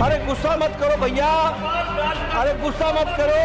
अरे गुस्सा मत करो भैया, अरे गुस्सा मत करो।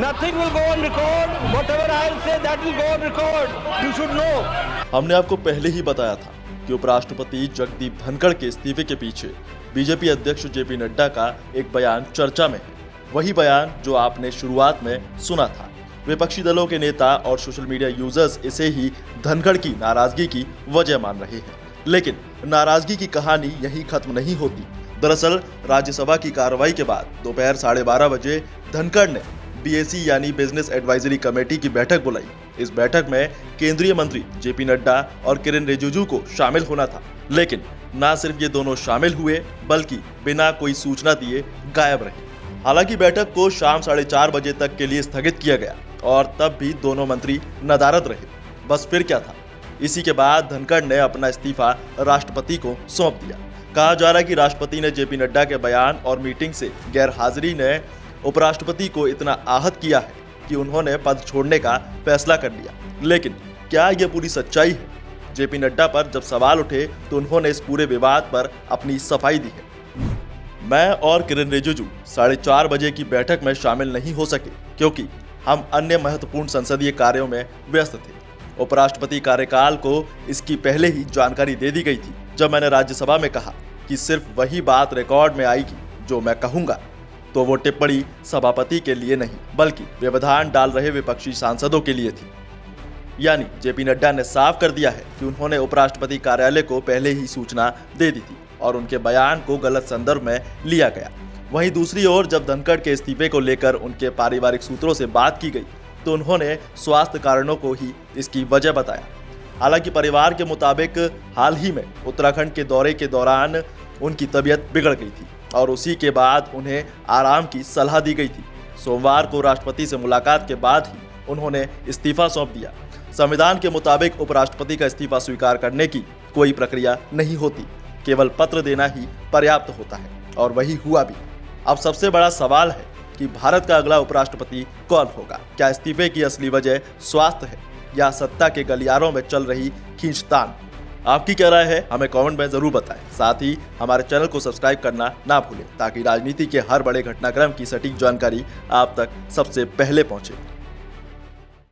Nothing will go on record, whatever I will say that will go on record, you should know. हमने आपको पहले ही बताया था कि उपराष्ट्रपति जगदीप धनखड़ के इस्तीफे के पीछे बीजेपी अध्यक्ष जेपी नड्डा का एक बयान चर्चा में है। वही बयान जो आपने शुरुआत में सुना था। विपक्षी दलों के नेता और सोशल मीडिया यूजर्स इसे ही धनखड़ की नाराजगी की वजह मान रहे हैं, लेकिन नाराजगी की कहानी यहीं खत्म नहीं होती। दरअसल राज्यसभा की कार्रवाई के बाद दोपहर 12:30 बजे धनखड़ ने बीएसी यानी बिजनेस एडवाइजरी कमेटी की बैठक बुलाई। इस बैठक में केंद्रीय मंत्री जेपी नड्डा और किरेन रिजिजू को शामिल होना था, लेकिन न सिर्फ ये दोनों शामिल हुए बल्कि बिना कोई सूचना दिए गायब रहे। हालांकि बैठक को शाम 4:30 बजे तक के लिए स्थगित किया गया और तब भी दोनों मंत्री नदारद रहे। बस फिर क्या था? इसी के बाद धनखड़ ने अपना इस्तीफा राष्ट्रपति को सौंप दिया। कहा जा रहा है कि राष्ट्रपति ने जेपी नड्डा के बयान और मीटिंग से गैर हाजिरी ने उपराष्ट्रपति को इतना आहत किया है कि उन्होंने पद छोड़ने का फैसला कर लिया। लेकिन क्या यह पूरी सच्चाई है? जेपी नड्डा पर जब सवाल उठे तो उन्होंने इस पूरे विवाद पर अपनी सफाई दी है। मैं और किरेन रिजिजू 4:30 बजे की बैठक में शामिल नहीं हो सके क्योंकि हम अन्य महत्वपूर्ण संसदीय कार्यों में व्यस्त थे। उपराष्ट्रपति कार्यकाल को इसकी पहले ही जानकारी दे दी गई थी। जब मैंने राज्यसभा में कहा कि सिर्फ वही बात रिकॉर्ड में आएगी जो मैं कहूंगा, तो वो टिप्पणी सभापति के लिए नहीं बल्कि व्यवधान डाल रहे विपक्षी सांसदों के लिए थी। यानी जेपी नड्डा ने साफ कर दिया है कि उन्होंने उपराष्ट्रपति कार्यालय को पहले ही सूचना दे दी थी और उनके बयान को गलत संदर्भ में लिया गया। वहीं दूसरी ओर जब धनखड़ के इस्तीफे को लेकर उनके पारिवारिक सूत्रों से बात की गई तो उन्होंने स्वास्थ्य कारणों को ही इसकी वजह बताया। हालांकि परिवार के मुताबिक हाल ही में उत्तराखंड के दौरे के दौरान उनकी तबीयत बिगड़ गई थी और उसी के बाद उन्हें आराम की सलाह दी गई थी। सोमवार को राष्ट्रपति से मुलाकात के बाद ही उन्होंने इस्तीफा सौंप दिया। संविधान के मुताबिक उपराष्ट्रपति का इस्तीफा स्वीकार करने की कोई प्रक्रिया नहीं होती, केवल पत्र देना ही पर्याप्त होता है और वही हुआ भी। अब सबसे बड़ा सवाल है कि भारत का अगला उपराष्ट्रपति कौन होगा? क्या इस्तीफे की असली वजह स्वास्थ्य है या सत्ता के गलियारों में चल रही खींचतान? आपकी क्या राय है? हमें कमेंट में जरूर बताएं। साथ ही हमारे चैनल को सब्सक्राइब करना ना भूलें ताकि राजनीति के हर बड़े घटनाक्रम की सटीक जानकारी आप तक सबसे पहले पहुंचे।